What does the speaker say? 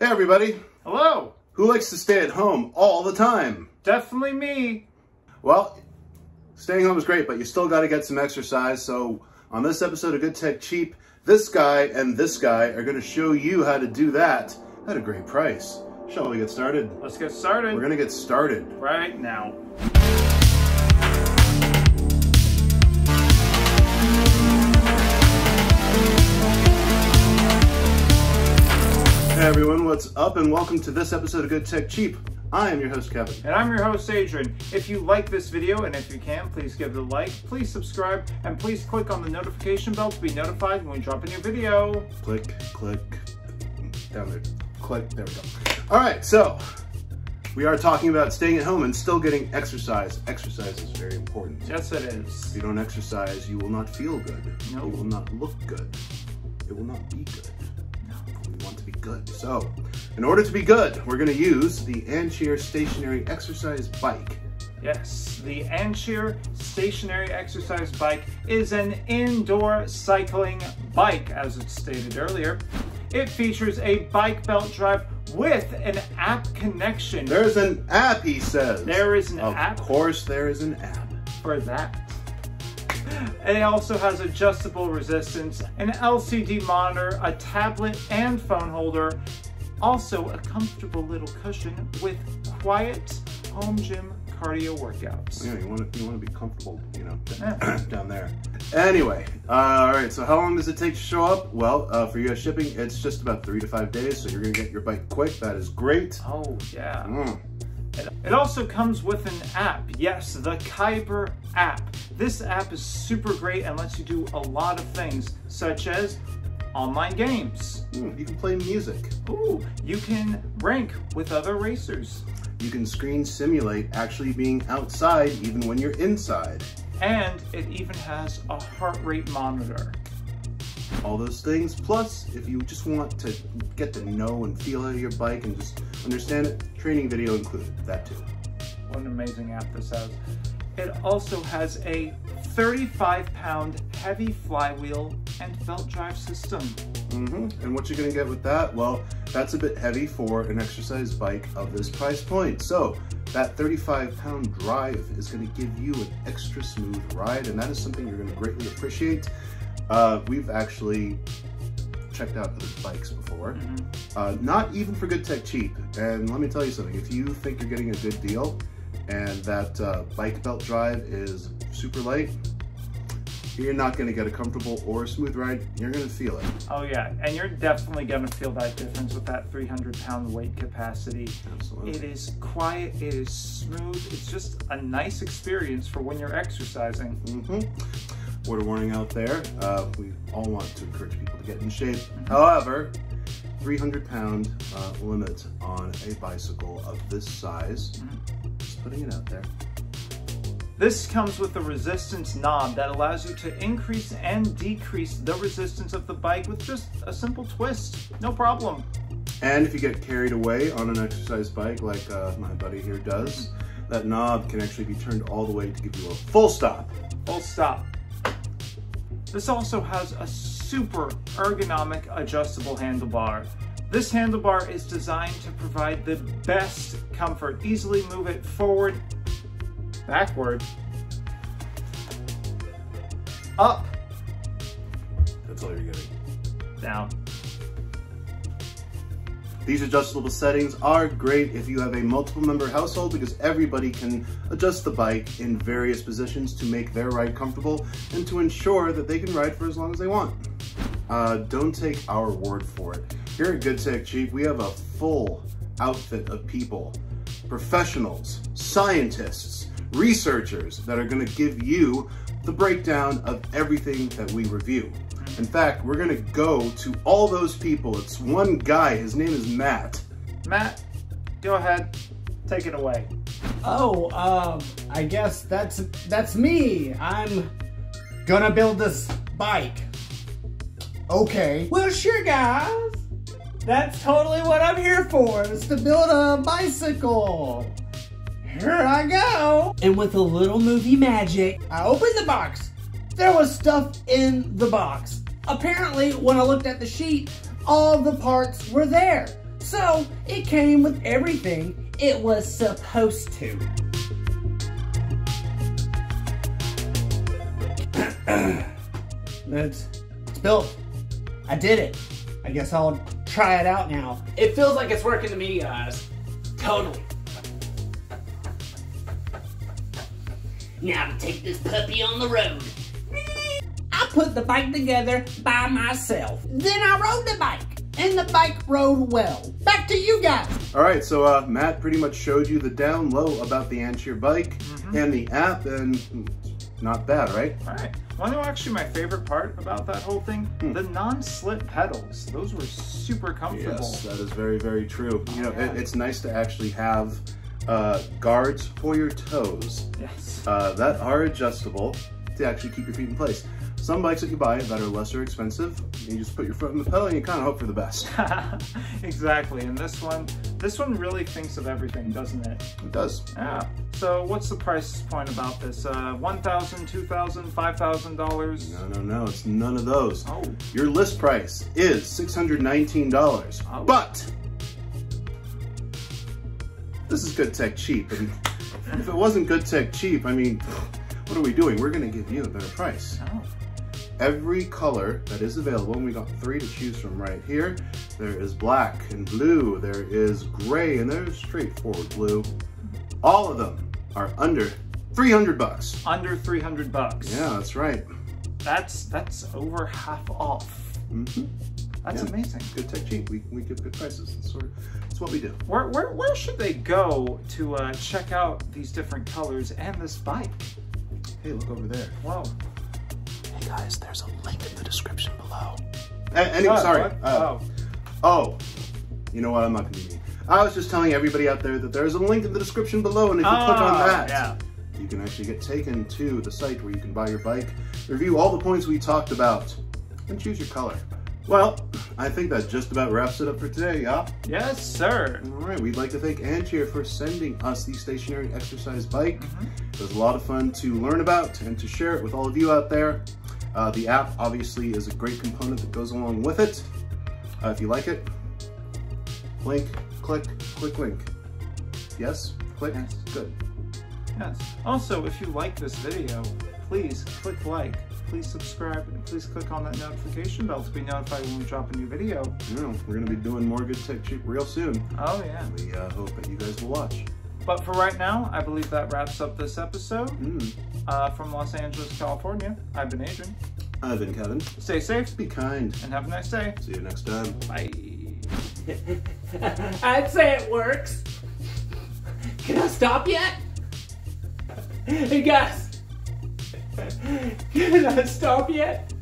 Hey everybody! Hello! Who likes to stay at home all the time? Definitely me! Well, staying home is great, but you still got to get some exercise. So on this episode of Good Tech Cheap, this guy and this guy are going to show you how to do that at a great price. Shall we get started? Let's get started. We're going to get started right now. Hey everyone, what's up and welcome to this episode of Good Tech Cheap. I am your host, Kevin. And I'm your host, Adron. If you like this video, and if you can, please give it a like, please subscribe, and please click on the notification bell to be notified when we drop a new video. Click, down there, click, there we go. All right, so we are talking about staying at home and still getting exercise. Exercise is very important. Yes, it is. If you don't exercise, you will not feel good. No. You will not look good. It will not be good. We want to be good. So, in order to be good, we're going to use the ANCHEER stationary exercise bike. Yes, the ANCHEER stationary exercise bike is an indoor cycling bike, as it stated earlier. It features a bike belt drive with an app connection. There's an app, he says. There is an app. Of course there is an app. For that. It also has adjustable resistance, an LCD monitor, a tablet and phone holder, also a comfortable little cushion with quiet home gym cardio workouts. Yeah, you want to be comfortable, you know, down there. Anyway, all right, so how long does it take to show up? Well, for US shipping, it's just about 3 to 5 days, so you're gonna get your bike quick. That is great. Oh, yeah. It also comes with an app. Yes, the Kyber App. This app is super great and lets you do a lot of things, such as online games. You can play music. Ooh, you can rank with other racers. You can screen simulate actually being outside even when you're inside. And it even has a heart rate monitor. All those things. Plus, if you just want to get to know and feel your bike and just understand it, training video included. That too. What an amazing app this has. It also has a 35-pound heavy flywheel and belt drive system. And what you're going to get with that? Well, that's a bit heavy for an exercise bike of this price point. So that 35-pound drive is going to give you an extra smooth ride, and that is something you're going to greatly appreciate. We've actually checked out other bikes before, not even for Good Tech Cheap. And let me tell you something, if you think you're getting a good deal and that bike belt drive is super light, you're not going to get a comfortable or a smooth ride. You're going to feel it. Oh yeah, and you're definitely going to feel that difference with that 300-pound weight capacity. Absolutely. It is quiet, it is smooth, it's just a nice experience for when you're exercising. Word of warning out there, we all want to encourage people to get in shape. However, 300-pound limit on a bicycle of this size, just putting it out there. This comes with a resistance knob that allows you to increase and decrease the resistance of the bike with just a simple twist. No problem. And if you get carried away on an exercise bike like my buddy here does, that knob can actually be turned all the way to give you a full stop. Full stop. This also has a super ergonomic adjustable handlebar. This handlebar is designed to provide the best comfort. Easily move it forward, backward, up. That's all you're getting. Down. These adjustable settings are great if you have a multiple member household because everybody can adjust the bike in various positions to make their ride comfortable and to ensure that they can ride for as long as they want. Don't take our word for it. Here at Good Tech Cheap, we have a full outfit of people, professionals, scientists, researchers that are going to give you the breakdown of everything that we review. In fact, we're gonna go to all those people. It's one guy, his name is Matt. Matt, go ahead, take it away. Oh, I guess that's me. I'm gonna build this bike. Okay. Well, sure, guys. That's totally what I'm here for, is to build a bicycle. Here I go. And with a little movie magic, I opened the box. There was stuff in the box. Apparently, when I looked at the sheet, all the parts were there. So it came with everything it was supposed to. It's built. I did it. I guess I'll try it out now. It feels like it's working to me, guys. Totally. Now to take this puppy on the road. I put the bike together by myself. Then I rode the bike, and the bike rode well. Back to you guys. All right, so Matt pretty much showed you the down low about the ANCHEER bike and the app, and not bad, right? All right. Want to know actually my favorite part about that whole thing? The non-slip pedals. Those were super comfortable. Yes, that is very, very true. You know, it's nice to actually have guards for your toes. Yes. That are adjustable to actually keep your feet in place. Some bikes that you buy that are lesser expensive, you just put your foot in the pedal and you kind of hope for the best. Exactly, and this one really thinks of everything, doesn't it? It does. Yeah. So what's the price point about this? $1,000, $2,000, $5,000? No, it's none of those. Oh. Your list price is $619, but this is good tech cheap, and if it wasn't good tech cheap, I mean, what are we doing? We're gonna give you a better price. Oh. Every color that is available, and we got 3 to choose from right here. There is black and blue, there is gray, and there's straightforward blue. All of them are under 300 bucks. Under 300 bucks. Yeah, that's right. That's over half off. That's amazing. Good tech cheap. We give good prices. That's what we do. Where should they go to check out these different colors and this bike? Hey, look over there. Whoa. Hey guys, there's a link in the description below. Sorry. Oh, you know what? I'm not gonna be mean. I was just telling everybody out there that there's a link in the description below, and if you click on that, you can actually get taken to the site where you can buy your bike, review all the points we talked about, and choose your color. Well, I think that just about wraps it up for today, yeah? Yes, sir. All right, we'd like to thank ANCHEER for sending us the stationary exercise bike. It was a lot of fun to learn about and to share it with all of you out there. The app obviously is a great component that goes along with it. If you like it, link, click link. Yes? Click? Yes. Good. Yes. Also, if you like this video, please click like, please subscribe, and please click on that notification bell to be notified when we drop a new video. You know, we're going to be doing more Good Tech Cheap real soon. Oh, yeah. We hope that you guys will watch. But for right now, I believe that wraps up this episode. From Los Angeles, California, I've been Adron. I've been Kevin. Stay safe. Be kind. And have a nice day. See you next time. Bye. I'd say it works. Can I stop yet? Hey guys. Can I stop yet?